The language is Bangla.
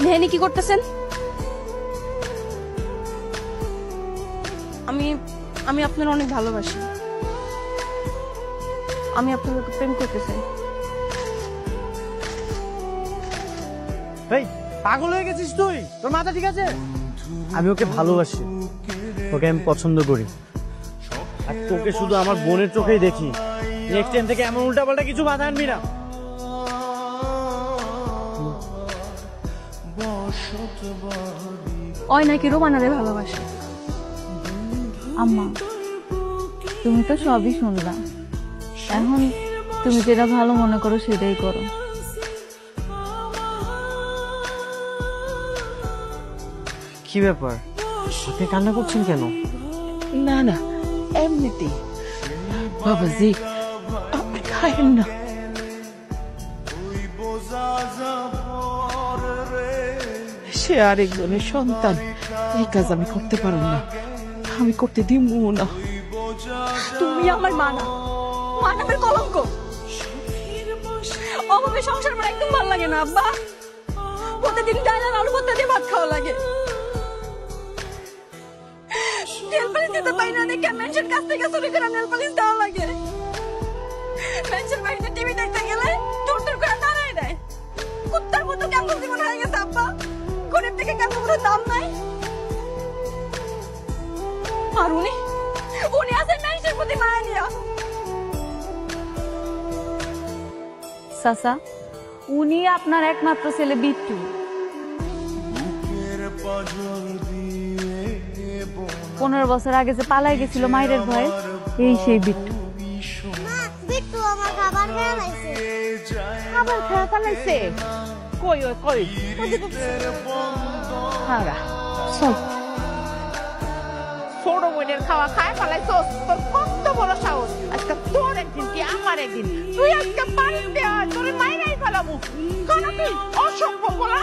নেহানি কি করতেছেন? আমি আমি আপনার অনেক ভালোবাসি। আমি আপনার লোকে প্রেম করতে চাই। এই পাগল হয়ে গেছিস তুই? তোর মাথা ঠিক আছে? আমি ওকে ভালোবাসি, ওকে আমি পছন্দ করি, আর তোকে শুধু আমার বোনের চোখেই দেখি। নেক্সট টাইম থেকে এমন উল্টাপাল্টা কিছু বাধা আনবি না। ওই নাকি রোমানারে ভালোবাসে। আম্মা, তুমি তো সবই শুনলাম, এখন তুমি যেটা ভালো মনে করো সেটাই করো। কি ব্যাপার, আপনি কান্না করছেন কেন? না না, এমনিতেই। বাবাজি, আপনি খায়েন না। সে আরেকজনের সন্তান, এই কাজ আমি করতে পারব না, আমি করতে দিব না। তুমি আমার মানা, মানবের কলঙ্ক। অভাবে সংসার আমার একদম ভালো লাগে না আব্বা। প্রতিদিন ডাল আর আলু ভর্তা দিয়ে ভাত খাওয়া লাগে। নেল পালিশ দিতে পারি না দেখে মেনশন কাছ থেকে চুরি করে নেল পালিশ দেওয়া লাগে। মেনশন বাড়িতে টিভি দেখতে গেলে দূর দূর করে দাঁড়ায় দেয়। কুত্তার মতো কেমন জীবন হয়ে গেছে আব্বা। গরিব থেকে কেমন কোনো দাম নাই। আর উনি আছেন মেনশনের প্রতি মায়া নিয়া। চাচা, উনি আপনার একমাত্র ছেলে বিট্টু। 15 বছর আগে যে পালাই গেছিল মায়ের ভয়ে, এই সেই বিট্টু। বিট্টু আমার খাবার খেয়ে লাইছে। খাবার খেয়ে পালাইছে? কই ওই কই? হারা চল। ছোট বোনের খাওয়া খায় পালাইছস? তোর কত বড় সাহস! আজকে তোর একদিন কি আমার একদিন, তুই আজকে পানি দেওয়া তোর মাইরাই ফেলাবো। কেন তুই অসভ্য বলা?